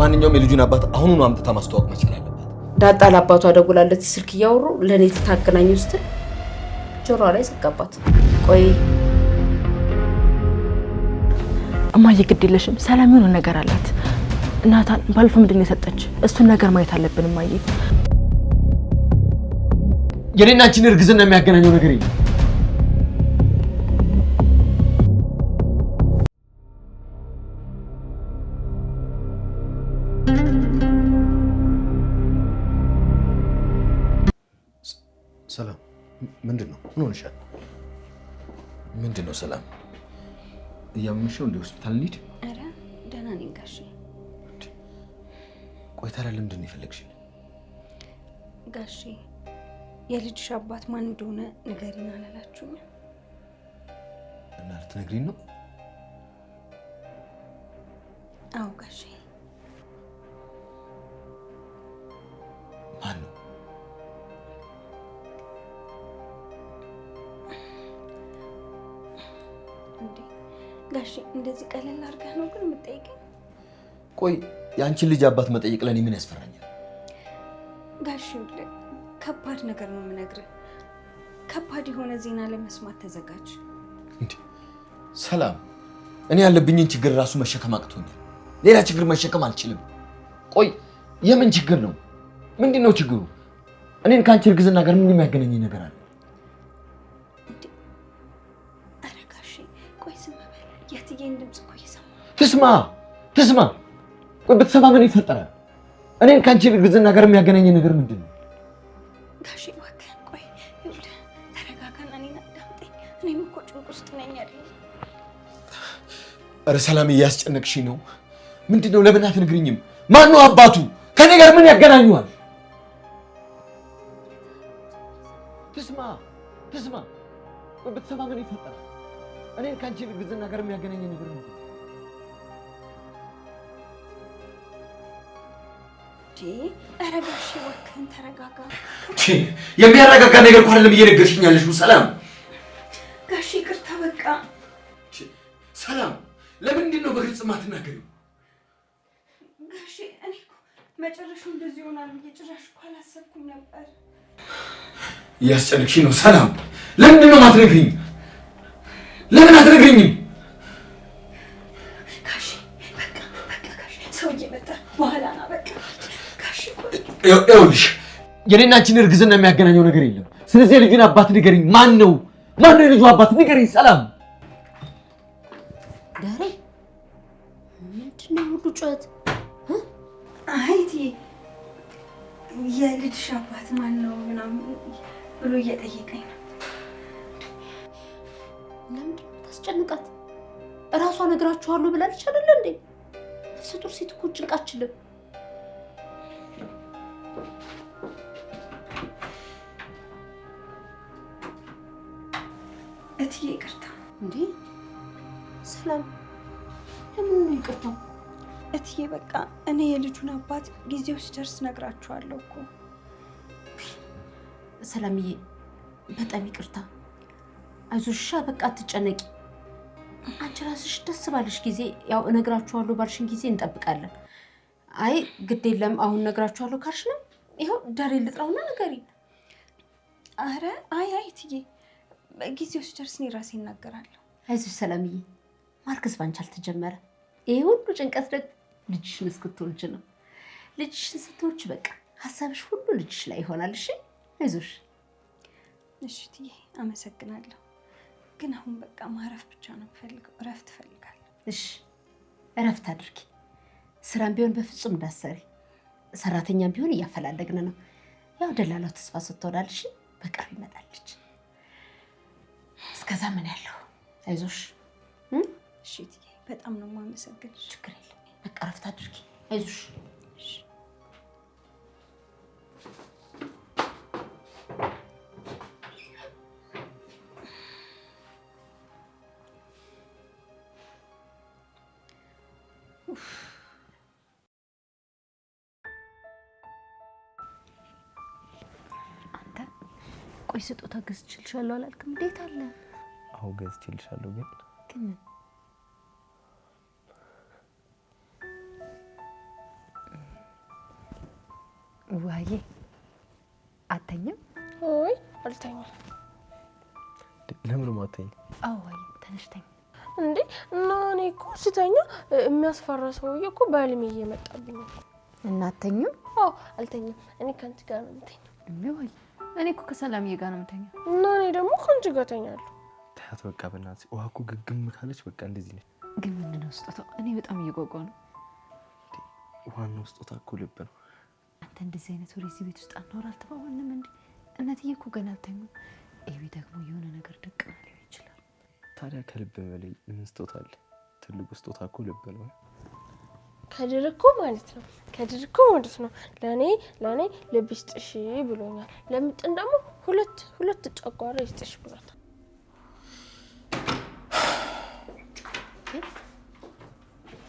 ለማንኛውም የልጁን አባት አሁኑኑ አምጥታ ማስተዋወቅ መቻል አለባት። ዳጣ ለአባቷ ደውላለት ስልክ እያወሩ ለኔ ልታገናኙ ስትል ጆሮዋ ላይ ዘጋባት። ቆይ እማዬ ግድ የለሽም፣ ሰላም የሆነ ነገር አላት። እናታን ባልፎ ምንድን የሰጠች እሱን ነገር ማየት አለብን እማዬ። የኔና አንቺን እርግዝና የሚያገናኘው ነገር የለም። ሰላም ምንድን ነው? ምን ሆነሻል? ምንድን ነው ሰላም? እያመመሽ ነው? እንደ ሆስፒታል እንሂድ? ኧረ ደህና ነኝ ጋሼ። ቆይ ታዲያ ለምንድን ነው የፈለግሽኝ? ጋሼ የልጅሽ አባት ማን እንደሆነ ንገሪኝ አላላችሁኝ? እና ልትነግሪኝ ነው? አዎ ጋሼ። ማን ነው? ጋሼ እንደዚህ ቀለል አድርገህ ነው ግን የምትጠይቀኝ? ቆይ የአንቺን ልጅ አባት መጠየቅ ለእኔ ምን ያስፈራኛል? ጋሼ ከባድ ነገር ነው የምነግርህ። ከባድ የሆነ ዜና ለመስማት ተዘጋጅ። እንዴ ሰላም፣ እኔ ያለብኝን ችግር ራሱ መሸከም አቅቶኛል። ሌላ ችግር መሸከም አልችልም። ቆይ የምን ችግር ነው? ምንድን ነው ችግሩ? እኔን ከአንቺ እርግዝና ጋር ምን የሚያገናኘኝ ነገር አለ? የትዬን ድምፅ እኮ እየሰማሁ። ትስማ። ቆይ ብትሰማ ምን ይፈጠራል? እኔን ከአንቺ እርግዝና ጋር የሚያገናኘኝ ነገር ምንድን ነው? ጋሼ እባክህን ቆይ፣ ይኸውልህ ተረጋጋና እኔን አዳምጠኝ። እኔም እኮ ጭንቅ ውስጥ ነኝ አይደል? ኧረ ሰላም እያስጨነቅሽኝ ነው። ምንድን ነው? ለምን አትነግሪኝም? ማነው አባቱ? ከኔ ጋር ምን ያገናኘዋል? ትስማ። ቆይ ብትሰማ ምን ይፈጠራል? እኔን ከአንቺ እርግዝና ጋር የሚያገናኘኝ ነገር ምንድን ነው? ኧረ ጋሼ እባክህን ተረጋጋ። የሚያረጋጋ ነገር እኮ አይደለም እየነገርሽኝ ያለሽው ሰላም። ጋሼ ይቅርታ በቃ። ሰላም ለምንድን ነው በግልጽ የማትናገሪው? ጋሼ እኔ እኮ መጨረሻው እንደዚህ ይሆናል ብዬ ጭራሽ እኮ አላሰብኩም ነበር። እያስጨነቅሽኝ ነው ሰላም። ለምንድን ነው የማትነግሪኝ? ለምን አትነግሪኝም? ጋሼ በቃ ጋሼ ሰው እየመጣ በኋላ ና በቃ ጋሼ። ይኸውልሽ የኔና አንቺን እርግዝና የሚያገናኘው ነገር የለም። ስለዚህ የልጁን አባት ንገሪኝ። ማን ነው የልጁ አባት ንገሪኝ ሰላም። ዳሬ ምንድን ነው ሁሉ ጩኸት? አይ እትዬ የልጅሽ አባት ማን ነው ምናምን ብሎ እየጠየቀኝ ነው። ለምንድን ነው ታስጨንቃት? እራሷ ነግራችኋለሁ ብላለች አይደል እንዴ? ነፍሰ ጡር ሴት እኮ ጭንቅ አትችልም። እትዬ ይቅርታ። እንዴ ሰላም ለምን ነው ይቅርታ? እትዬ በቃ እኔ የልጁን አባት ጊዜው ሲደርስ ነግራችኋለሁ እኮ። ሰላምዬ በጣም ይቅርታ። አይዞሽ በቃ አትጨነቂ። አንቺ ራስሽ ደስ ባለሽ ጊዜ ያው እነግራችኋለሁ ባልሽን ጊዜ እንጠብቃለን። አይ ግድ የለም አሁን እነግራችኋለሁ ካልሽ ነው ይኸው ዳሬ ልጥራውና ንገሪኝ። አረ አይ እትዬ ጊዜው ሲደርስ እኔ ራሴ እናገራለሁ። አይዞሽ ሰላምዬ፣ ማርክስ ባንቺ አልተጀመረ። ይሄ ሁሉ ጭንቀት ደግሞ ልጅሽን እስክትወልጂ ነው። ልጅሽን ስትወልጂ በቃ ሀሳብሽ ሁሉ ልጅሽ ላይ ይሆናል። እሺ አይዞሽ። እሺ እትዬ አመሰግናለሁ። ግን አሁን በቃ ማረፍ ብቻ ነው የምፈልገው። እረፍት እፈልጋለሁ። እሺ እረፍት አድርጊ። ስራም ቢሆን በፍጹም እንዳትሰሪ። ሰራተኛም ቢሆን እያፈላለግን ነው። ያው ደላላው ተስፋ ሰጥቶናል። እሺ በቅርብ ይመጣለች። እስከዛ ምን ያለው አይዞሽ። እሺ እትዬ በጣም ነው የማመሰግንሽ። ችግር የለም በቃ እረፍት አድርጊ። አይዞሽ። ቆይ ስጦታ ገዝቼልሻለሁ አላልክም? እንዴት አለ? አዎ ገዝቼልሻለሁ። ግን ዋዬ አተኝም? ወይ አልተኛም። ለምን ማተኝ? አዎ ዋዬ ተነሽተኝ እንዴ እና እኔ እኮ ስተኛ የሚያስፈራ ሰውዬ እኮ በህልሜ እየመጣብኝ ነው። እና አተኝም? አዎ አልተኛም። እኔ ከአንቺ ጋር ነው የምተኛው። እንዴ ዋዬ እኔ እኮ ከሰላምዬ ጋር ነው የምተኛው። እና እኔ ደግሞ ከአንቺ ጋር እተኛለሁ። ታያት በቃ በእናትሽ ውሃ እኮ ግግም ካለች በቃ እንደዚህ ነች። ግን ምንድን ነው ስጦታው? እኔ በጣም እየጓጓሁ ነው። ዋናው ስጦታ እኮ ልብ ነው። አንተ እንደዚህ አይነት ወሬ እዚህ ቤት ውስጥ አናወራ አልተባባልንም እንዴ? እናትዬ እኮ ገና አልተኙም። ኤቢ ደግሞ የሆነ ነገር ደቅና ሊሆን ይችላል። ታዲያ ከልብ በላይ ምን ስጦታ አለ? ትልቁ ስጦታ እኮ ልብ ነው። ከድር እኮ ማለት ነው። ከድር እኮ ማለት ነው። ለኔ ልብ ይስጥሽ ብሎኛል። ለምጥን ደግሞ ሁለት ጨጓራ ይስጥሽ ብሏታል።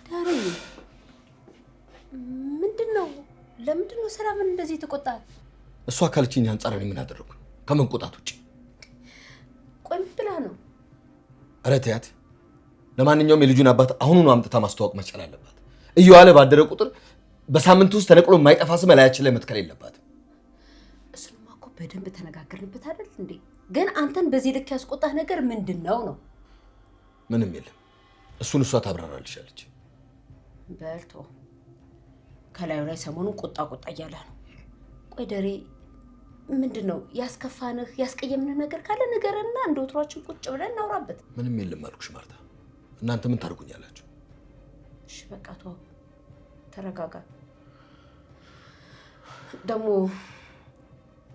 ዳሪ ምንድነው? ለምንድነው ሰላምን እንደዚህ ተቆጣ? እሷ ካልችኝ አንጻር እኔ ምን አደረኩ? ከመንቆጣት ውጪ ቆይ ብላ ነው። ኧረ ተያት። ለማንኛውም የልጁን አባት አሁኑኑ አምጥታ ማስተዋወቅ መቻል አለባት። እየዋለ ባደረ ቁጥር በሳምንት ውስጥ ተነቅሎ የማይጠፋ ስም ላያችን ላይ መትከል የለባትም። እሱንማ እኮ በደንብ ተነጋገርንበት አይደል እንዴ? ግን አንተን በዚህ ልክ ያስቆጣህ ነገር ምንድነው ነው? ምንም የለም። እሱን እሷ ታብራራልሻለች። በልቶ ከላዩ ላይ ሰሞኑን ቁጣ እያለ ነው። ቆይ ደሬ ምንድነው ያስከፋንህ ያስቀየምንህ ነገር ካለ ንገረንና እንደ ወትሯችን ቁጭ ብለን እናውራበት። ምንም የለም አልኩሽ ማርታ። እናንተ ምን ታርጉኛላችሁ? እሺ በቃ ተው፣ ተረጋጋ። ደግሞ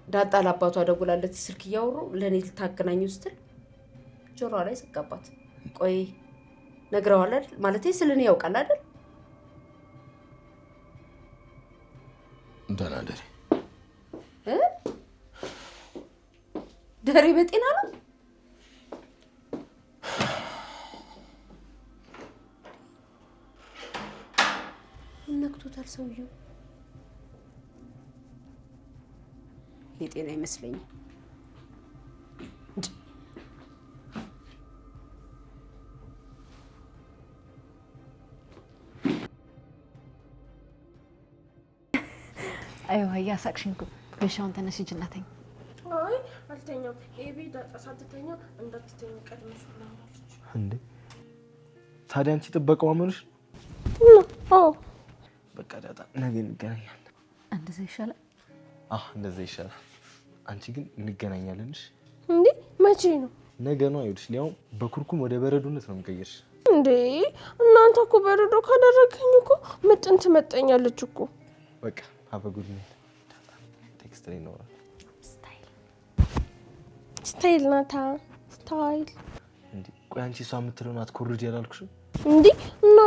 ዳጣ ለአባቷ ደውላለት ስልክ እያወሩ ለኔ ልታገናኙ ስትል ጆሮዋ ላይ ዘጋባት። ቆይ ነግረዋል አይደል? ማለቴ ስለኔ ያውቃል አይደል? ደህና ደሪ ደሬ በጤና ነው? ነክቶታል ሰውዬው። የጤና አይመስለኝም። አይዋ ያሳቅሽኝ እኮ። ለሻውን ተነሽ ሂጂ እናተኝ። አይ አልተኛም። ኤቢ ዳጣ ሳትተኛ እንዳትተኛ ቀድመሽ ብላለች። እንዴ ታዲያ አንቺ ጥበቃው አመንሽ? አዎ በቃ ዳጣ ነገ እንገናኛለን። እንደዛ ይሻላል። እንደዛ ይሻላል። አንቺ ግን እንገናኛለንሽ። እንዴ መቼ ነው? ነገ ነው። አይውልሽ ሊያው በኩርኩም ወደ በረዶነት ነው የምቀየርሽ። እንዴ እናንተ እኮ በረዶ ካደረገኝ እኮ ምጥን ትመጠኛለች እኮ። በቃ አበጉድ ነው። ቴክስት ላይ ነው። ስታይል ናታ ስታይል። እንዴ ቆይ አንቺ እሷ የምትለውን አትኮርጅ ያላልኩሽም? እንዴ እና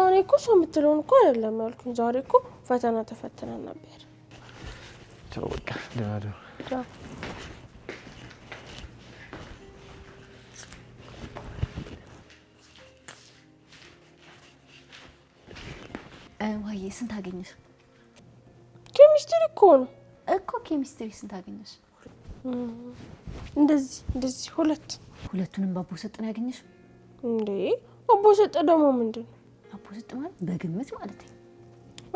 እኔ እኮ እሷ የምትለውን እኮ አይደለም ያልኩኝ። ዛሬ እኮ ፈተና ተፈትነን ነበር። ቻው በቃ ደህና ደሩ። ቻው ዋዬ ስንት አገኘሽ? ኬሚስትሪ እኮ ነው እኮ። ኬሚስትሪ ስንት አገኘሽ? እንደዚህ ሁለቱንም ባቦ ሰጥ ነው ያገኘሽ? እንዴ አቦ ሰጥ ደግሞ ምንድን ነው? አቦ ሰጥ ማለት በግምት ማለት ነው።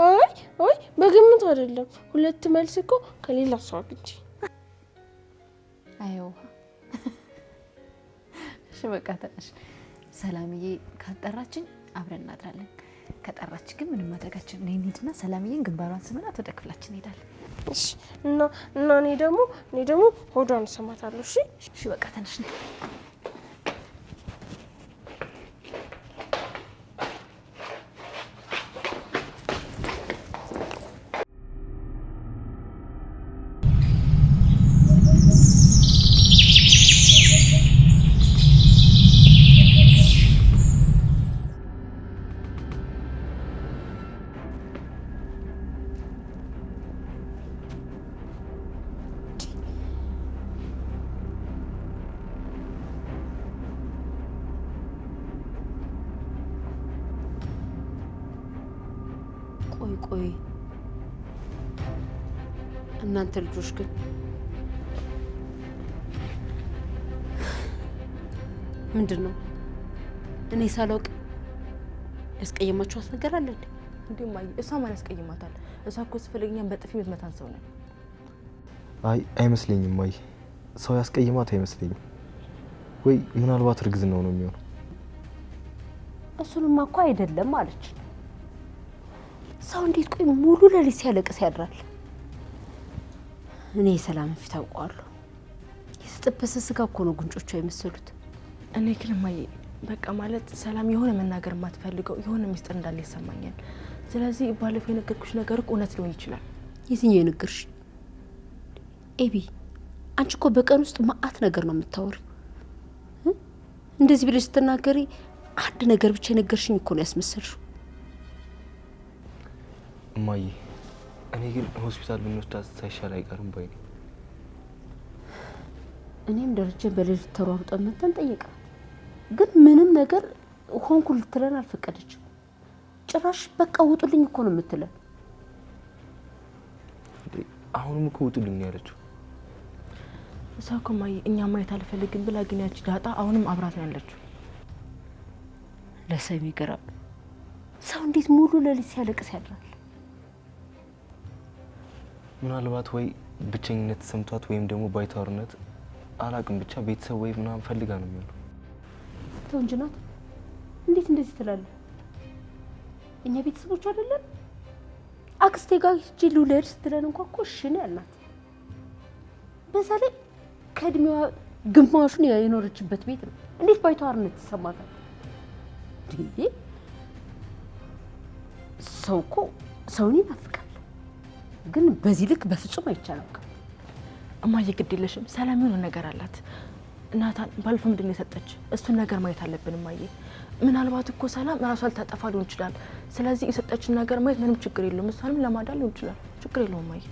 አይ በግምት አይደለም። ሁለት መልስ እኮ ከሌላ ሰው አግኝቼ። አይው እሺ በቃ ተነሽ። ሰላምዬ ካጠራችን አብረን እናድራለን። ከጠራች ግን ምንም ማድረጋችን ነው። እንሂድና ሰላምዬን ግንባሯን ስመናት ወደ ክፍላችን እንሄዳለን። እሺ እና እኔ ደግሞ ሆዷን ሰማታለሁ። እሺ በቃ ተነሽ ነው። ቆይ እናንተ ልጆች ግን ምንድነው? እኔ ሳላውቅ ያስቀየማችኋት ነገር አለ እንዴ ማይ እሷ ማን ያስቀይማታል? እሷ እኮ ስፈልግኛም በጥፊ የምትመታን ሰው ነው። አይ አይመስለኝም ማይ ሰው ያስቀይማት አይመስለኝም። ወይ ምናልባት እርግዝናው ነው የሚሆነው። እሱንማ እኮ አይደለም አለች። ሰው እንዴት ቆይ ሙሉ ሌሊት ሲያለቅስ ያድራል? እኔ ሰላም ፊት አውቀዋለሁ። የተጠበሰ ስጋ እኮ ነው ጉንጮቿ የመሰሉት። እኔ ግን ማይ በቃ ማለት ሰላም የሆነ መናገር የማትፈልገው የሆነ ሚስጥር እንዳለ ይሰማኛል። ስለዚህ ባለፈው የነገርኩሽ ነገር እውነት ሊሆን ይችላል። የትኛው የነገርሽ? ኤቢ አንቺ እኮ በቀን ውስጥ ማአት ነገር ነው የምታወሪው። እንደዚህ ብለሽ ስትናገሪ አንድ ነገር ብቻ የነገርሽኝ እኮ ነው ያስመሰልሽው። እማዬ እኔ ግን ሆስፒታል ብንወስዳት ሳይሻል አይቀርም ባይ ነኝ። እኔም ደረጀን በሌሊት ተሯሩጠን መተን ጠየቅናት፣ ግን ምንም ነገር ሆንኩ ልትለን አልፈቀደችም። ጭራሽ በቃ ውጡልኝ እኮ ነው የምትለን። አሁንም እኮ ውጡልኝ ያለችው እሷ እኮ ማይ እኛ ማየት አልፈልግም ብላ ግን ያቺ ዳጣ አሁንም አብራት ነው ያለችው። ለሰሚ ገራም ሰው እንዴት ሙሉ ሌሊት ሲያለቅስ ያድራል? ምናልባት ወይ ብቸኝነት ሰምቷት ወይም ደግሞ ባይታወርነት አላቅም ብቻ ቤተሰብ ወይ ምናምን ፈልጋ ነው የሚሆነው። ተው እንጂ ናት፣ እንዴት እንደዚህ ትላለህ? እኛ ቤተሰቦች አይደለን? አክስቴ ጋር ሂጅ ልውለድ ስትለን እንኳን እኮ እሺ ነው ያልናት። በዛ ላይ ከእድሜዋ ግማሹን የኖረችበት ቤት ነው። እንዴት ባይታወርነት ይሰማታል? ሰው እኮ ሰውን ይናፍቃል፣ ግን በዚህ ልክ በፍጹም አይቻልም። እማዬ ግድ የለሽም ሰላም የሆነ ነገር አላት። እናታን ባለፈው ምንድን ነው የሰጠች? እሱን ነገር ማየት አለብን እማዬ። ምናልባት እኮ ሰላም ራሷ ልታጠፋ ሊሆን ይችላል። ስለዚህ የሰጠችን ነገር ማየት ምንም ችግር የለውም። እሷንም ለማዳን ሊሆን ይችላል። ችግር የለውም እማዬ።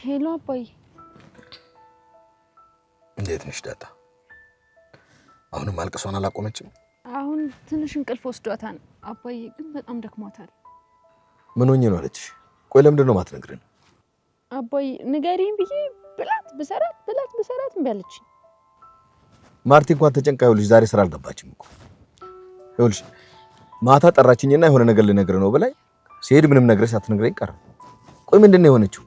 ሄሎ አባዬ። እንዴት ነሽ ዳጣ? አሁንም አልቅሷን አላቆመችም? አሁን ትንሽ እንቅልፍ ወስዷታል አባዬ፣ ግን በጣም ደክሟታል። ምን ሆኜ ነው አለችሽ? ቆይ ለምንድን ነው የማትነግሪን? አባዬ ንገሪኝ ብዬ ብላት ብሰራት እምቢ አለችኝ። ማርቲ እንኳን ተጨንቃ ይኸውልሽ ዛሬ ስራ አልገባችም እኮ። ይኸውልሽ ማታ ጠራችኝና የሆነ ነገር ልነግር ነው ብላኝ ሲሄድ ምንም ነገር ሳትነግረኝ ቀረ። ቆይ ምንድን ነው የሆነችው?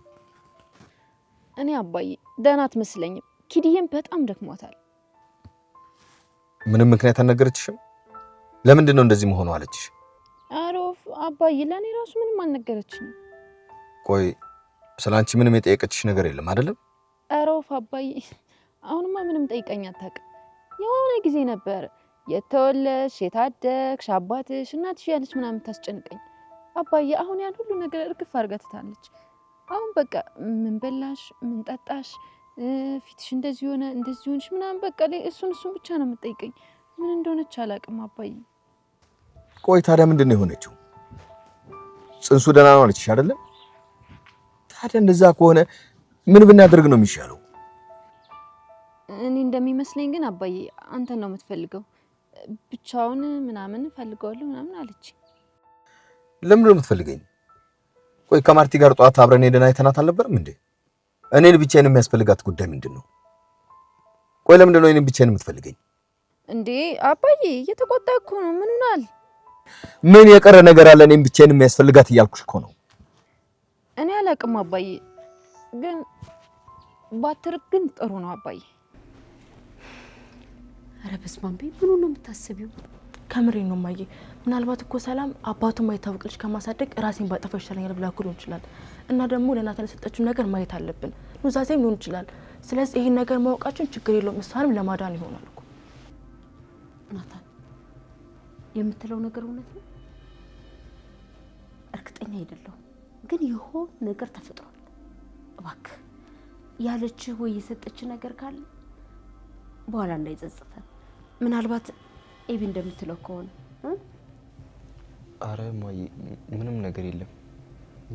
እኔ አባዬ ደህና አትመስለኝም። ኪድዬም በጣም ደክሟታል። ምንም ምክንያት አልነገረችሽም? ለምንድን ነው እንደዚህ መሆኑ አለችሽ? አሮፍ አባዬ ለኔ ራሱ ምንም አልነገረችኝም። ቆይ ስላንቺ ምንም የጠየቀችሽ ነገር የለም አይደለም? አሮፍ አባዬ አሁንማ ምንም ጠይቀኝ አታውቅም። የሆነ ጊዜ ነበር የተወለድሽ የታደግሽ አባትሽ እናትሽ ያለች ምናምን ታስጨንቀኝ። አባዬ አሁን ያን ሁሉ ነገር እርግፍ አድርጋ ትታለች። አሁን በቃ ምን በላሽ ምን ጠጣሽ ፊትሽ እንደዚህ ሆነ እንደዚህ ሆንሽ ምናምን በቃ ላይ እሱን ብቻ ነው የምጠይቀኝ። ምን እንደሆነች አላውቅም አባዬ። ቆይ ታዲያ ምንድን ነው የሆነችው? ጽንሱ ደህና ነው አለችሽ አይደለም? ታዲያ እንደዛ ከሆነ ምን ብናደርግ ነው የሚሻለው? እኔ እንደሚመስለኝ ግን አባዬ አንተን ነው የምትፈልገው። ብቻውን ምናምን ፈልገዋለሁ ምናምን አለች። ለምን ነው የምትፈልገኝ? ቆይ ከማርቲ ጋር ጧት አብረን ሄደን አይተናት አልነበረም እንዴ? እኔን ብቻዬን የሚያስፈልጋት ጉዳይ ምንድነው? ቆይ ለምንድን ነው እኔን ብቻዬን የምትፈልገኝ እንዴ? አባዬ እየተቆጣ እኮ ነው። ምን ሆናል? ምን የቀረ ነገር አለ እኔን ብቻዬን የሚያስፈልጋት እያልኩሽ እኮ ነው። እኔ አላውቅም አባዬ፣ ግን ባትርቅ ግን ጥሩ ነው አባዬ። ኧረ በስመ አብ ምን ነው የምታስቢው? ከምሬ ነው ማየ ምናልባት እኮ ሰላም አባቱ ማይታወቅ ልጅ ከማሳደግ ራሴን ባጠፋ ይሻለኛል ብላ ኩል ይችላል እና ደግሞ ለናታን የሰጠችው ነገር ማየት አለብን ኑዛዜም ሊሆን ይችላል ስለዚህ ይሄን ነገር ማወቃችን ችግር የለውም እሷንም ለማዳን ይሆናል እኮ ናታን የምትለው ነገር እውነት ነው እርግጠኛ አይደለሁም ግን ይሆን ነገር ተፈጥሯል እባክህ ያለች ወይ የሰጠች ነገር ካለ በኋላ እንዳይጸጽተን ምናልባት ኤቢ እንደምትለው ከሆነ አረ ማይ ምንም ነገር የለም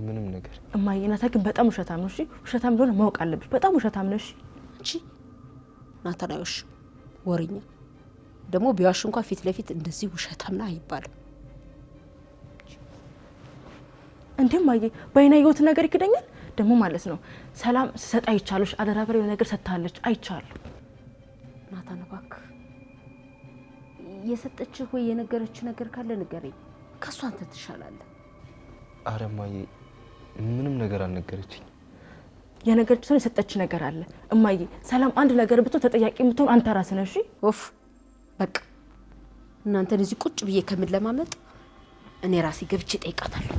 ምንም ነገር እማዬ ናታን ግን በጣም ውሸታም ነው እሺ ውሸታም እንደሆነ ማወቅ አለብሽ በጣም ውሸታም ነው እሺ ናታን አይዋሽ ወሬኛ ደግሞ ቢዋሽ እንኳን ፊት ለፊት እንደዚህ ውሸታም ነው አይባልም እንዴ ማዬ በእናየውት ነገር ይከደኛል ደግሞ ማለት ነው ሰላም ሰጣ አይቻለሽ አደራበረ ነገር ሰጣለች አይቻለሁ ናታን እባክህ የሰጠች ወይ የነገረች ነገር ካለ ንገረኝ ከሷ አንተ ትሻላለህ አረ ማዬ ምንም ነገር አልነገረችኝ የነገረች ሰው የሰጠች ነገር አለ እማዬ ሰላም አንድ ነገር ብትሆን ተጠያቂ የምትሆን አንተ ራስህ ነሽ ኦፍ በቃ እናንተ እዚህ ቁጭ ብዬ ከምለማመጥ እኔ ራሴ ገብቼ ጠይቃታለሁ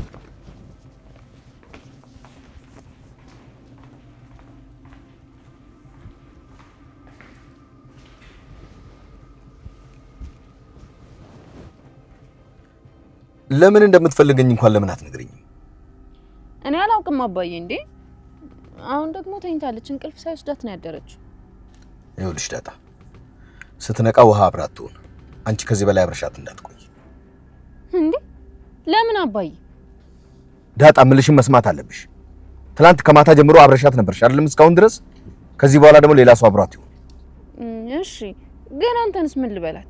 ለምን እንደምትፈልገኝ እንኳን ለምን አትነግረኝም እኔ አላውቅም አባዬ እንዴ አሁን ደግሞ ተኝታለች እንቅልፍ ሳይወስዳት ነው ያደረችው ይኸውልሽ ዳጣ ስትነቃ ውሃ አብራት ትሆን አንቺ ከዚህ በላይ አብረሻት እንዳትቆይ እንዴ ለምን አባዬ ዳጣ ምልሽን መስማት አለብሽ ትላንት ከማታ ጀምሮ አብረሻት ነበርሽ አይደለም እስካሁን ድረስ ከዚህ በኋላ ደግሞ ሌላ ሰው አብራት ይሁን እሺ ግን አንተንስ ምን ልበላት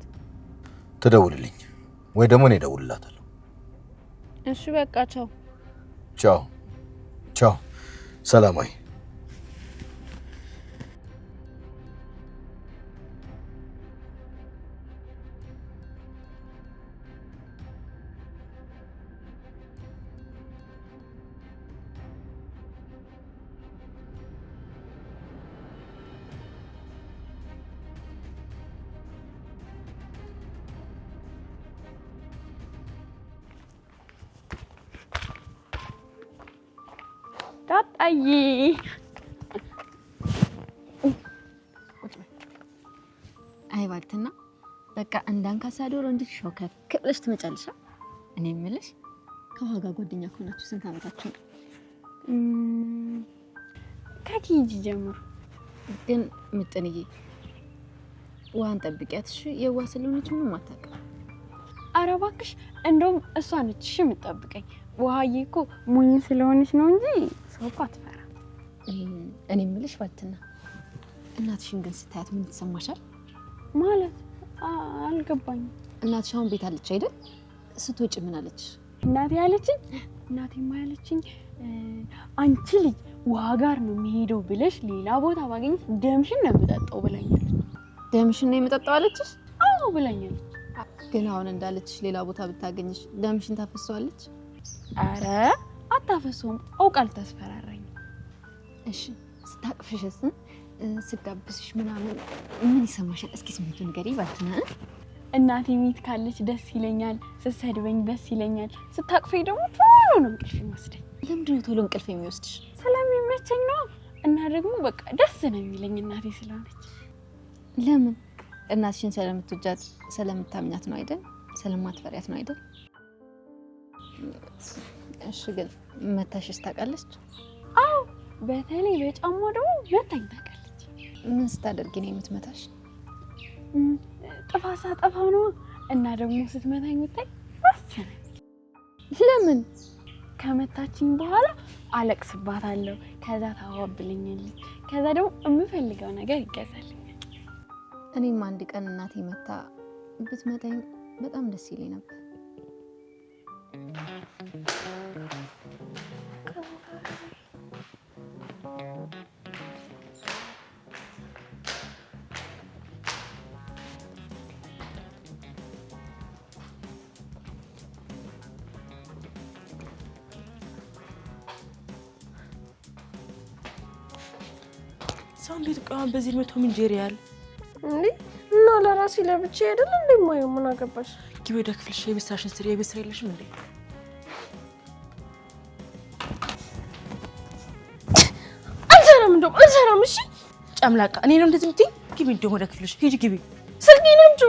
ትደውልልኝ ወይ ደግሞ እኔ እደውልላታለሁ እሺ በቃ ቻው ቻው ቻው ሰላማይ ታጣይ አይ ባክትና በቃ እንዳንካሳዶር እንዲህ ሾከክ ብለሽ ትመጫለሽ እኔ የምልሽ ከዋጋ ጓደኛ ሆናችሁ ስንት አመታችሁ ከኪጂ ጀምሮ ግን ምጥንዬ ዋን ጠብቂያት እሺ የዋ ስለሆነች ምንም አታውቅም ኧረ እባክሽ እንደውም እሷ ነች እሺ የምትጠብቀኝ ውሃዬ እኮ ሞኝ ስለሆነች ነው እንጂ ሰው እኮ አትፈራ እኔ የምልሽ ባክትና እናትሽን ግን ስታያት ምን ተሰማሻል ማለት አልገባኝም እናትሽ አሁን ቤት አለች አይደል ስትወጪ ምን አለች እናቴ ያለችኝ አንቺ ልጅ ውሃ ጋር ነው የሚሄደው ብለሽ ሌላ ቦታ ባገኝሽ ደምሽን ነው የምጠጣው ብላኛለች ደምሽን ነው የምጠጣው አለችሽ አዎ ብላኛለች ግን አሁን እንዳለችሽ ሌላ ቦታ ብታገኝሽ ደምሽን ታፈሰዋለች አረ አታፈሰውም አውቃል ተስፈራራኝ እሺ ስታቅፍሽስ ስጋብስሽ ምናምን ምን ይሰማሻል እስኪ ስሜቱን ንገሪ ባክና እናቴ ቤት ካለች ደስ ይለኛል ስትሰድበኝ ደስ ይለኛል ስታቅፈኝ ደግሞ ቶሎ ነው እንቅልፍ የሚወስደኝ ለምንድን ነው ቶሎ እንቅልፍ የሚወስድሽ ስለሚመቸኝ ነው እና ደግሞ በቃ ደስ ነው የሚለኝ እናቴ ስለሆነች ለምን እናትሽን ስለምትወጃት ስለምታምኛት ነው አይደል ስለማትፈሪያት ነው አይደል እሺ ግን መታሽስ ታውቃለች አዎ በተለይ በጫማ ደግሞ መታኝ ታውቃለች ምን ስታደርጊ ነው የምትመታሽ ጥፋሳ ጠፋው ነው እና ደግሞ ስትመታኝ ወጣኝ ወሰነ ለምን ከመታችኝ በኋላ አለቅስባታለሁ ከዛ ታዋብልኛለች ከዛ ደግሞ የምፈልገው ነገር ይገዛልኛል እኔም አንድ ቀን እናቴ መታ ብትመታኝ በጣም ደስ ይለኝ ነበር ሰው እንዴት ቆም በዚህ ነው ቶም እንጀሪያል እንዴ እና ለራሴ ለብቻ አይደል እንዴ ማየው ምን አገባሽ ግቢ ወደ ክፍልሽ። የቤት ስራሽን ስሪ። የቤት ስራ የለሽም እንዴ? አልሰራም። እሺ ጨምላቃ፣ እኔ ነው እንደዚህ የምትይኝ? ግቢ እንደውም ወደ ክፍልሽ ሂጂ። ግቢ። ስልኬን አምጪ።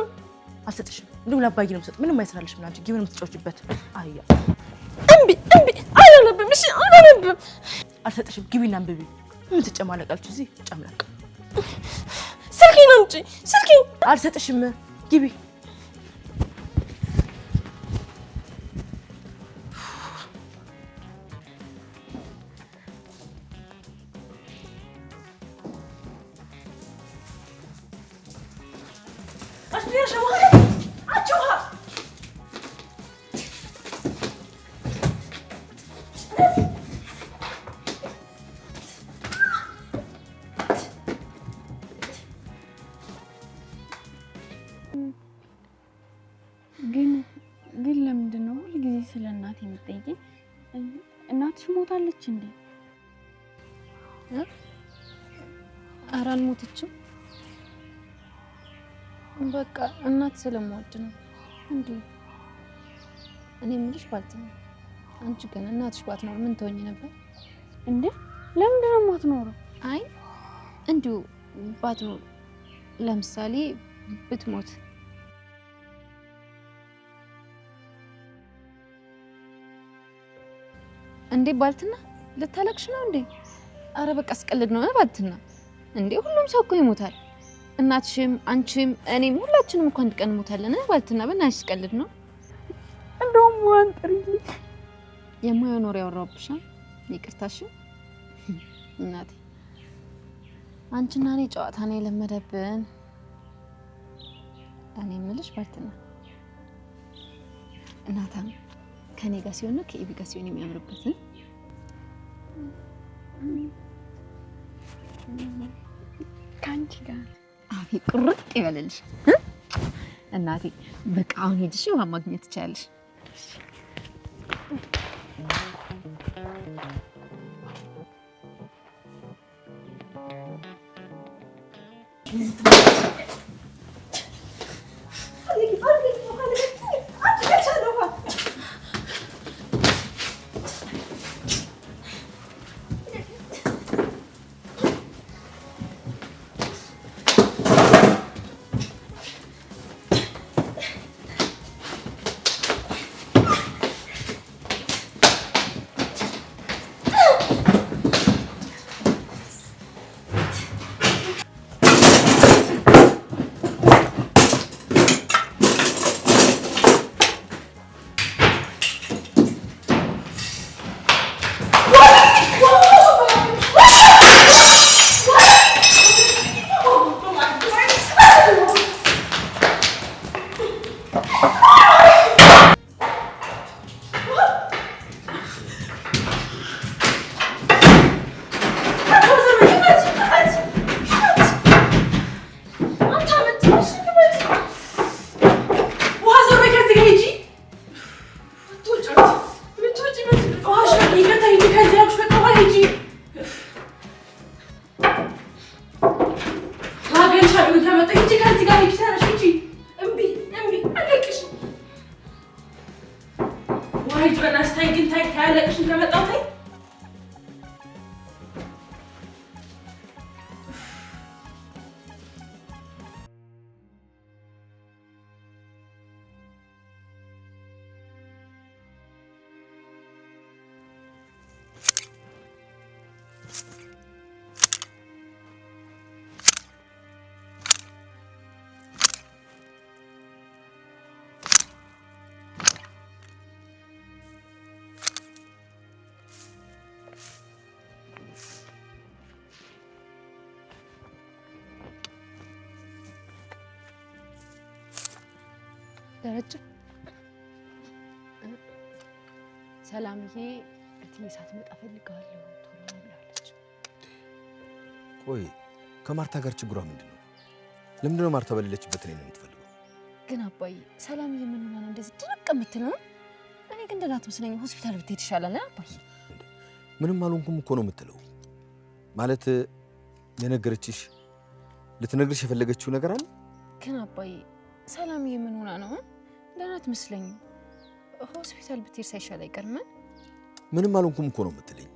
አልሰጥሽም። እንደውም ለአባዬ ነው የምሰጥ። ምንም አይሰራልሽም አንቺ። ግቢ ነው የምትጫወቺበት። አያ እምቢ። አላነብም። እሺ አላነብም። አልሰጥሽም። ግቢና አንብቢ። ምን ትጨማለቃችሁ እዚህ? ጨምላቃ፣ ስልኬን አምጪ። ስልኬን አልሰጥሽም። ግቢ። ግን ለምንድን ነው ሁሉ ጊዜ ስለ እናቴ የምትጠይቂኝ? እናትሽ ሞታለች እንዴ? ኧረ አልሞተችም። በቃ እናት ስለምወድ ነው እንዴ? እኔ የምልሽ ባልትና፣ አንቺ ግን እናትሽ ባትኖር ምን ትሆኚ ነበር እንዴ? ለምንድን ነው የማትኖረው? አይ እንዲሁ ባትኖር፣ ለምሳሌ ብትሞት። እንዴ ባልትና ልታለቅሽ ነው እንዴ? አረ በቃ አስቀልድ ነው ባልትና። እንዴ ሁሉም ሰው እኮ ይሞታል። እናትሽም፣ አንቺም፣ እኔም ሁላችንም እኮ አንድ ቀን እንሞታለን ባልትና። በእናትሽ አስቀልድ ነው። እንደውም ዋን ጥሪልኝ። የማይሆን ወሬ ያወራሁብሻል። ይቅርታሽ እናቴ። አንቺና እኔ ጨዋታ ነው የለመደብን። እኔ የምልሽ ባልትና፣ እናታም ከኔ ጋር ሲሆን ነው ከኢቢ ጋር ሲሆን የሚያምርበትን? ከአንቺ ጋር አፌ ቁርጥ ይበልልሽ እናቴ። በቃ አሁን ሄድሽ ውሃ ማግኘት ትችያለሽ። ደረጀ፣ ሰላምዬ እትዬ ሳትመጣ ፈልጋለሁ ቶሎ ብላለች። ቆይ ከማርታ ጋር ችግሯ ምንድን ነው? ለምንድን ነው ማርታ በሌለችበት እኔን የምትፈልገው? ግን አባዬ ሰላምዬ ምን ሆና ነው እንደዚህ ድርቅ የምትለው? እኔ ግን ደህና አትመስለኝም። ሆስፒታል ብትሄድ ይሻላል አባዬ። ምንም አልሆንኩም እኮ ነው የምትለው። ማለት የነገረችሽ ልትነግርሽ የፈለገችው ነገር አለ? ግን አባዬ ሰላምዬ ምን ሆና ነው? ደህና አትመስለኝም። ሆስፒታል ብትሄድ ሳይሻል አይቀርም። ምንም አልሆንኩም እኮ ነው የምትለኝ?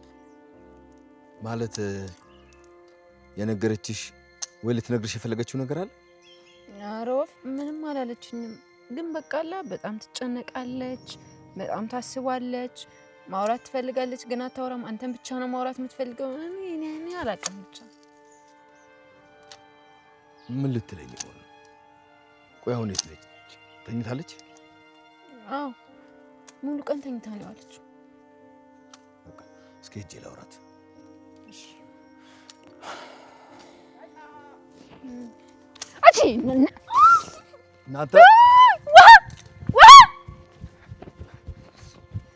ማለት የነገረችሽ ወይ ልትነግርሽ የፈለገችው ነገር አለ? ኧረ ወፍ ምንም አላለችኝም። ግን በቃላ በጣም ትጨነቃለች፣ በጣም ታስባለች፣ ማውራት ትፈልጋለች ግን አታወራም። አንተን ብቻ ነው ማውራት የምትፈልገው። እኔ አላውቅም ብቻ ምን ልትለኝ ይሆን? ቆይ አሁን የት ነች? ተኝታለች? አዎ ሙሉ ቀን ተኝታ ነው ያለችው። በቃ እስኪ ሂጅ ላውራት። አቺ እናንተ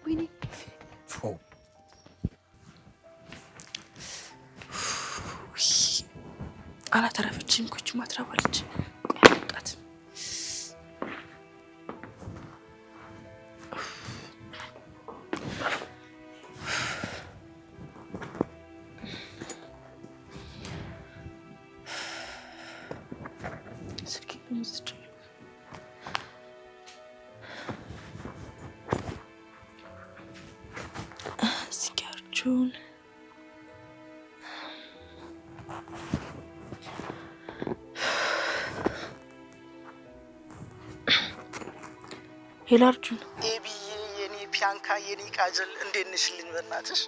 ወይኔ አላተረፈችም እኮ እቺ ማትረባለች። ጣት ስልክ ምዝጭ ሲጋርጁን ሄሎ አርጁን። ኤቢዬ የኔ ፒያንካ የኔ ቃጀል እንዴት ነሽልኝ? በእናትሽ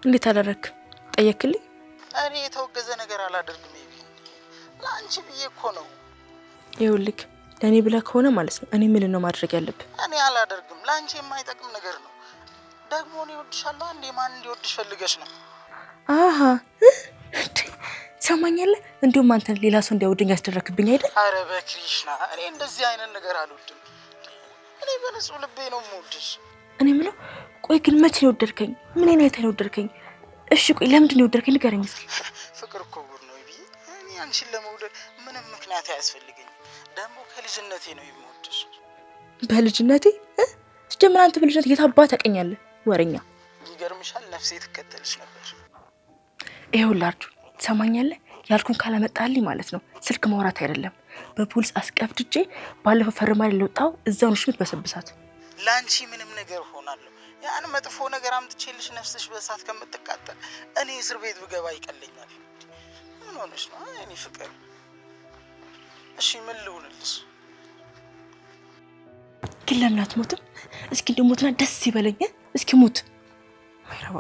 እንዴት አደረክ? ጠየክልኝ? እኔ የተወገዘ ነገር አላደርግም ኤቢ፣ ለአንቺ ብዬ እኮ ነው። ይኸውልህ ለእኔ ብለህ ከሆነ ማለት ነው እኔ ምን ነው ማድረግ ያለብህ? እኔ አላደርግም፣ ለአንቺ የማይጠቅም ነገር ነው። ደግሞ እኔ እወድሻለሁ። አንዴ ማን እንዲወድሽ ፈልገሽ ነው? አሃ ሰማኛለህ። እንዲሁም አንተን ሌላ ሰው እንዲያወደኝ ያስደረክብኝ አይደል? አረ በክሪሽና እኔ እንደዚህ አይነት ነገር አልወድም። እኔ በንጹህ ልቤ ነው የምወድሽ። እኔ የምለው ቆይ ግን መቼ ነው የወደድከኝ? ምን አይነት ነው የወደድከኝ? እሺ ቆይ ለምንድን ነው የወደድከኝ? ንገረኝ እስኪ። ፍቅር እኮ ጉድ ነው ይብዬ። እኔ አንቺን ለመውደድ ምንም ምክንያት አያስፈልገኝም። ደግሞ ከልጅነቴ ነው የምወድሽ። በልጅነቴ ጀምር። አንተ በልጅነት የታባ ታውቀኛለህ? ወሬኛ። ይገርምሻል፣ ነፍሴ ትከተልሽ ነበር። ይኸውልህ አርጁ ትሰማኛለህ? ያልኩን ካላመጣልኝ ማለት ነው ስልክ ማውራት አይደለም በፖሊስ አስቀፍድጄ ባለፈው ፈርማሪ ለወጣው እዛው ነሽ የምትበሰብሳት። ላንቺ ምንም ነገር ሆናለሁ። ያን መጥፎ ነገር አምጥቼልሽ ነፍስሽ በእሳት ከምትቃጠል እኔ እስር ቤት ብገባ ይቀለኛል። ምን ሆነሽ ነው እኔ ፍቅር? እሺ ምን ልሁንልሽ? ግን ለምን አትሞትም? እስኪ እንደሞትና ደስ ይበለኝ። እስኪ ሞት አይረባ።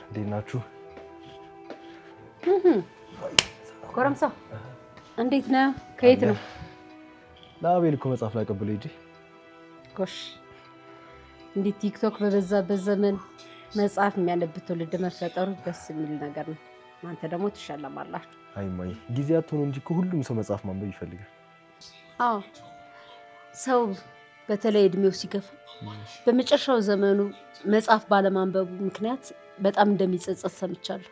እንዴት ናችሁ? ጎረምሳ እንዴት ነህ? ከየት ነው? ለአቤል እኮ መጽሐፍ ላቀብለው ሂጂ። ጎሽ እንዴት ቲክቶክ በበዛበት ዘመን መጽሐፍ የሚያነብ ትውልድ መፈጠሩ ደስ የሚል ነገር ነው። እናንተ ደግሞ ትሸለማላችሁ። አይ እማዬ ጊዜ አትሆኑ እንጂ እኮ ሁሉም ሰው መጽሐፍ ማንበብ ይፈልጋል። አዎ ሰው በተለይ እድሜው ሲገፋ በመጨረሻው ዘመኑ መጽሐፍ ባለማንበቡ ምክንያት በጣም እንደሚጸጸት ሰምቻለሁ።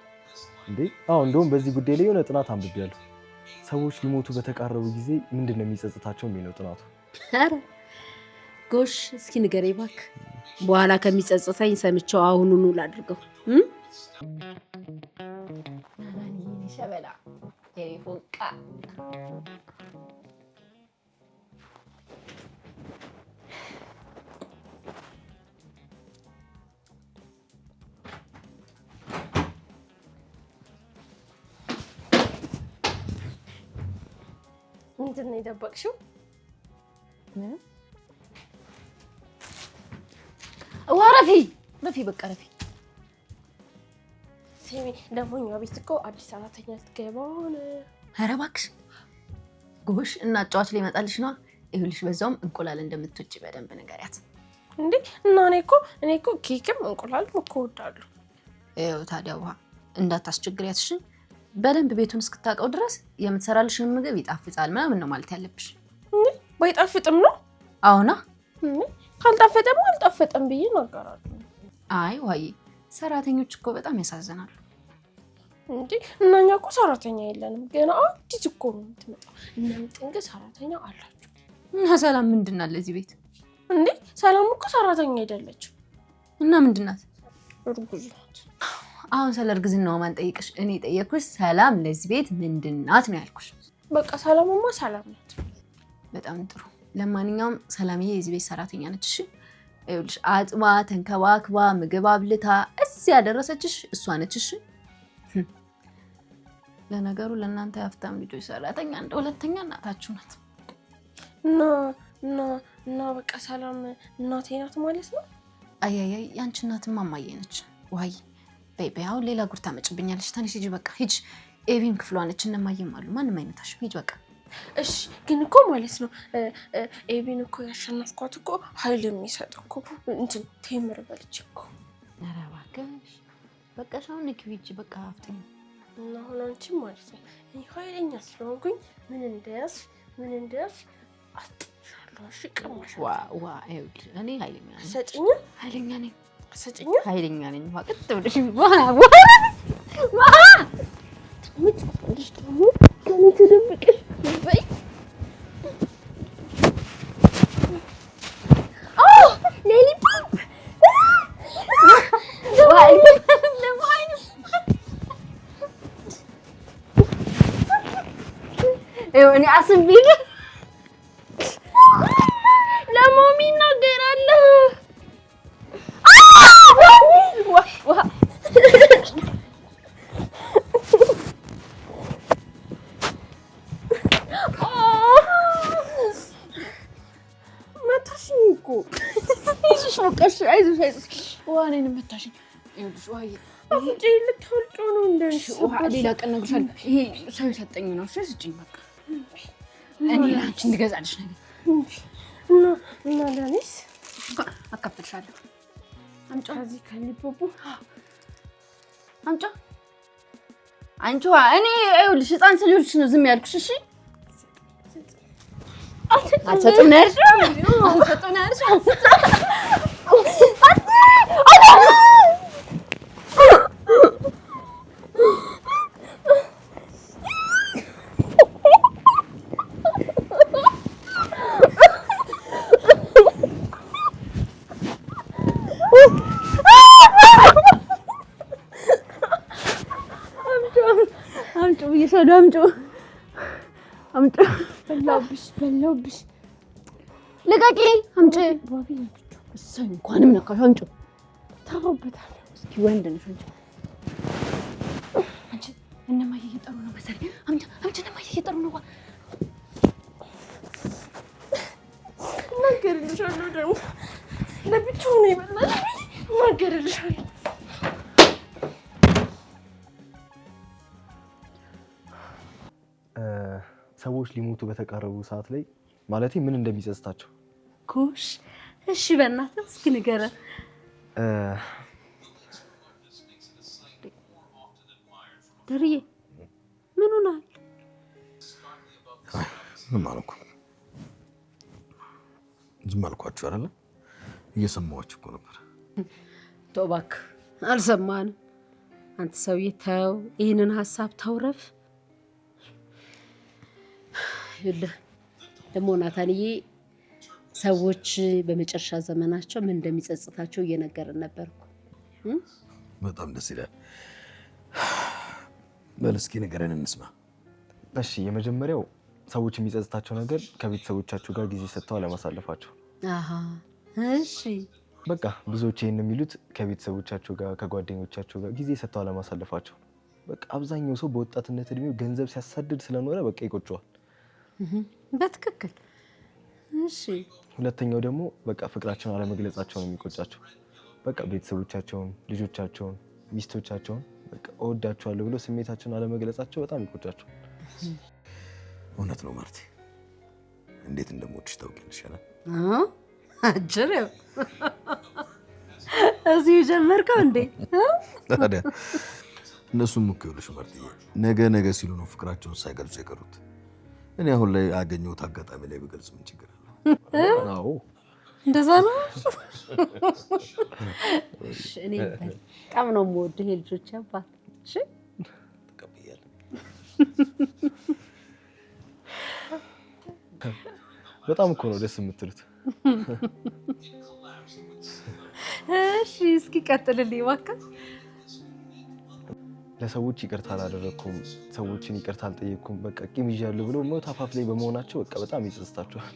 እንዴ አዎ እንደውም በዚህ ጉዳይ ላይ የሆነ ጥናት አንብቤያለሁ። ሰዎች ሊሞቱ በተቃረቡ ጊዜ ምንድነው የሚጸጽታቸው የሚለው ጥናቱ። አረ ጎሽ እስኪ ንገረኝ እባክህ። በኋላ ከሚጸጽተኝ ሰምቼው አሁኑኑ ላድርገው። ሸበላ ቴሌፎንቃ ምንድን ነው የደበቅሽው? ረፊ ረፊ በቃ ረፊ። ሲሚ ደግሞ እኛ ቤት እኮ አዲስ ሰራተኛ ልትገባ ሆነ። ኧረ እባክሽ ጎሽ እና ጫዋች ላይ ይመጣልሽ ነው። ይኸውልሽ በዛውም እንቁላል እንደምትወጪ በደንብ ንገሪያት። እንዴ እና እኔ እኮ ኬክም እንቁላልም እኮ እወዳለሁ። ይኸው ታዲያ ውሃ እንዳታስቸግሪያት እሺ። በደንብ ቤቱን እስክታውቀው ድረስ የምትሰራልሽን ምግብ ይጣፍጣል ምናምን ነው ማለት ያለብሽ። ባይጣፍጥም ነው? አዎና። ካልጣፈጠም አልጣፈጠም ብዬ እናገራለሁ። አይ ዋይ ሰራተኞች እኮ በጣም ያሳዝናሉ። እንዴ እና እኛ እኮ ሰራተኛ የለንም ገና አዲስ እኮ ነው የምትመጣው። እናንተ ግን ሰራተኛ አላችሁ። እና ሰላም ምንድን ናት ለዚህ ቤት? እንዴ ሰላም እኮ ሰራተኛ አይደለችም። እና ምንድን ናት? እርጉዝ ናት። አሁን ስለ እርግዝናው ማን ጠይቅሽ? እኔ ጠየቅኩሽ። ሰላም ለዚህ ቤት ምንድን ናት ነው ያልኩሽ። በቃ ሰላምማ ሰላም ናት። በጣም ጥሩ። ለማንኛውም ሰላምዬ የዚህ ቤት ሰራተኛ ነች። እሺ ይኸውልሽ አጥባ ተንከባክባ ምግብ አብልታ እዚህ ያደረሰችሽ እሷ ነች። እሺ ለነገሩ የሀብታም ልጆች ሰራተኛ እንደ ሁለተኛ እናታችሁ ናት። እና በቃ ሰላም እናቴ ናት ማለት ነው። አያያይ ያንቺ እናትማ እማዬ ነች። ዋይ በይ አሁን ሌላ ጉድ ታመጭብኛለሽ። ተነሽ ሂጂ በቃ ሂጂ። ኤቢም ክፍሏ ነች እነ እማዬም አሉ። ማንም አይነታሽም። ሂጂ በቃ። እሺ ግን እኮ ማለት ነው ኤቢን እኮ ያሸነፍኳት እኮ ኃይል የሚሰጥ እኮ እንትን ቴምር በልቼ እኮ። ኧረ እባክሽ በቃ ሻውን ንኪ ሂጂ በቃ አፍጥኝ። እና አሁን አንቺም ማለት ነው እኔ ኃይለኛ ስለሆንኩኝ ምን እንደያዝ አጥሻለሁ። እሺ ቀማሽ ዋ ይኸውልሽ እኔ ኃይለኛ ነኝ። ሰጪኝ ኃይለኛ ነኝ። ሰጪኝ ኃይለኛ ነኝ። ዋቅጥ ብለሽ ልጅ ደግሞ ከኔ ተደብቀሽ በይ። ሌሊፖፕ እኔ አስቤ ለማሚ እናገራለሁ። መታሽኝ እኮ። አይዞሽ ውሃ እኔንም መታሽኝ። ይኸውልሽ ውሃዬ አፍንጫ ልታወልቀው ነው እንደሽ። ውሃ ሌላ ቀን እነግርሻለሁ። ይሄ ሰው የሰጠኝ ነው። እሺ ስጭኝ በቃ። እኔ ላንቺ እንድገዛልሽ ነገር እና ለኔስ አካፍልሻለሁ። አምጫ እዚህ ከሊፖፖ አምጫ አንቺ ውሃ እኔ ይኸውልሽ ህፃን ስለሆንሽ ነው ዝም ያልኩሽ። እሺ አትሰጡም ነው ያልሽው? አትሰጡም ነው ያልሽው? አምጪ ብዬሻለሁ። አምጪ በላውብሽ ልቀቂ። አምጪ እሰይ እንኳንም ነካሽ። አምጪ ታውበታለሁ። እስኪ ወንድ ነሽ አንቺ። እነማዬ እየጠሩ ነው መሰለኝ። አምጪ እነማዬ እየጠሩ ነው። እናገርልሻለሁ ደግሞ ለብቻው ነው ይበላል። እናገርልሻለሁ። ሰዎች ሊሞቱ በተቃረቡ ሰዓት ላይ ማለቴ ምን እንደሚጸጽታቸው። ጎሽ እሺ በእናትህ እስኪ ንገረን። ደርዬ ምን ሆናል? ምን አልኩ? ዝም አልኳችሁ አይደለ? እየሰማኋችሁ እኮ ነበር። ተው እባክህ፣ አልሰማንም። አንተ ሰውዬ ተው፣ ይህንን ሀሳብ ተውረፍ። ይኸውልህ ደግሞ ናታንዬ ሰዎች በመጨረሻ ዘመናቸው ምን እንደሚጸጽታቸው እየነገርን ነበርኩ። በጣም ደስ ይላል። በል እስኪ ንገረን እንስማ። እሺ፣ የመጀመሪያው ሰዎች የሚጸጽታቸው ነገር ከቤተሰቦቻቸው ጋር ጊዜ ሰጥተው አለማሳለፋቸው። አሃ እሺ። በቃ ብዙዎች ይሄን የሚሉት ከቤተሰቦቻቸው ጋር ከጓደኞቻቸው ጋር ጊዜ ሰጥተው አለማሳለፋቸው። በቃ አብዛኛው ሰው በወጣትነት እድሜው ገንዘብ ሲያሳድድ ስለኖረ በቃ ይቆጨዋል። በትክክል እሺ። ሁለተኛው ደግሞ በቃ ፍቅራቸውን አለመግለጻቸው ነው የሚቆጫቸው። በቃ ቤተሰቦቻቸውን፣ ልጆቻቸውን፣ ሚስቶቻቸውን በቃ እወዳቸዋለሁ ብሎ ስሜታቸውን አለመግለጻቸው በጣም ይቆጫቸው። እውነት ነው ማርቲ፣ እንዴት እንደምወድሽ ታውቂያለሽ። አጀሬው እዚሁ ጀመርከው እንዴ? ታዲያ እነሱም እኮ ይኸውልሽ ማርቲ፣ ነገ ሲሉ ነው ፍቅራቸውን ሳይገልጹ የቀሩት። እኔ አሁን ላይ አገኘሁት አጋጣሚ ላይ ብገልጽ ምን ችግር አለው? አዎ እንደዛ ነው። እኔ በጣም ነው የምወድህ የልጆች አባት። እሺ ተቀበያለሁ። በጣም እኮ ነው ደስ የምትሉት። እሺ እስኪ ቀጥልልኝ እባክህ። ለሰዎች ይቅርታ አላደረኩም፣ ሰዎችን ይቅርታ አልጠየቅኩም፣ በቃ ቂም ይዣለሁ ብሎ ሞት አፋፍ ላይ በመሆናቸው በቃ በጣም ይጸጽታቸዋል።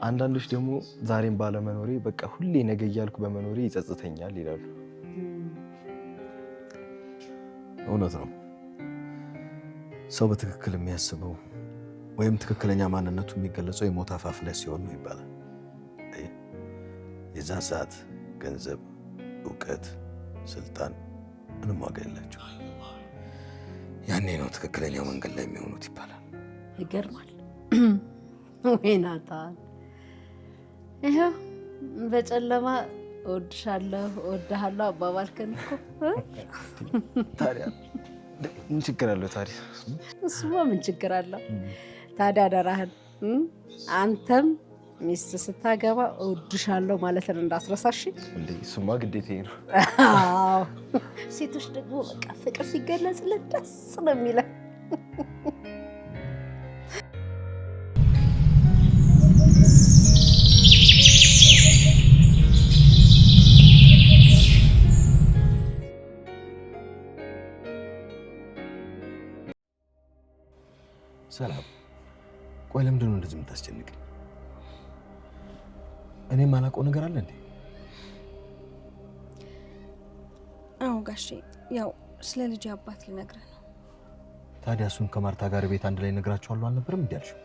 አንዳንዶች ደግሞ ዛሬም ባለመኖሬ በቃ ሁሌ ነገ እያልኩ በመኖሬ ይጸጽተኛል ይላሉ። እውነት ነው። ሰው በትክክል የሚያስበው ወይም ትክክለኛ ማንነቱ የሚገለጸው የሞት አፋፍ ላይ ሲሆን ነው ይባላል። የዛን ሰዓት ገንዘብ፣ እውቀት፣ ስልጣን ምንም ዋጋ የላቸው። ያኔ ነው ትክክለኛው መንገድ ላይ የሚሆኑት ይባላል። ይገርማል። ወይ ናታን፣ ይኸው በጨለማ እወድሻለሁ እወድሃለሁ አባባልከን እኮ። ታዲያ ምን ችግር አለው? ታዲያ እሱማ ምን ችግር አለው? ታዲያ አደራህን አንተም ሚስት ስታገባ እወድሻለሁ ማለትን እንዳትረሳሽ። እንዴ እሱማ ግዴታዬ ነው። አዎ ሴቶች ደግሞ በቃ ፍቅር ሲገለጽለት ደስ ነው የሚለው። ሰላም፣ ቆይ ለምንድን ነው እንደዚህ የምታስጨንቅ? እኔም አላውቀው ነገር አለ እንዴ? አዎ ጋሼ፣ ያው ስለ ልጅ አባት ልነግርህ ነው። ታዲያ እሱን ከማርታ ጋር ቤት አንድ ላይ ነግራቸዋለሁ አልነበረም እንዴ ያልሽው?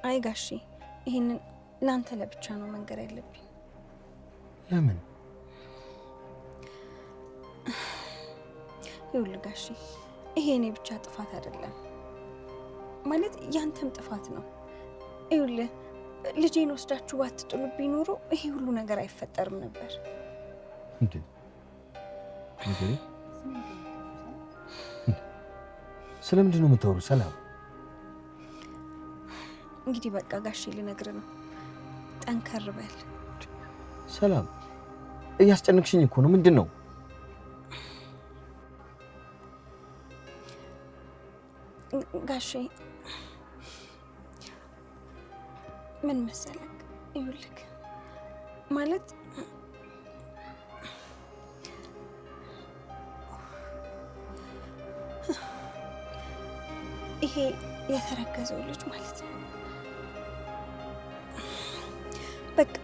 አይ ጋሼ፣ ይሄንን ለአንተ ለብቻ ነው መንገር ያለብኝ። ለምን? ይኸውልህ ጋሼ፣ ይሄ እኔ ብቻ ጥፋት አይደለም፣ ማለት ያንተም ጥፋት ነው። ይኸውልህ ልጄን ወስዳችሁ ባትጥሉብኝ ኖሮ ይሄ ሁሉ ነገር አይፈጠርም ነበር። እንዴ እንዴ ስለምንድን ነው የምታወሩት? ሰላም፣ እንግዲህ በቃ ጋሼ ልነግርህ ነው፣ ጠንከር በል። ሰላም፣ እያስጨነቅሽኝ እኮ ነው። ምንድን ነው? ጋሼ ምን መሰለህ፣ ይኸውልህ ማለት ይሄ የተረገዘው ልጅ ማለት ነው በቃ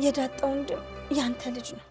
የዳጣ ወንድም ያንተ ልጅ ነው።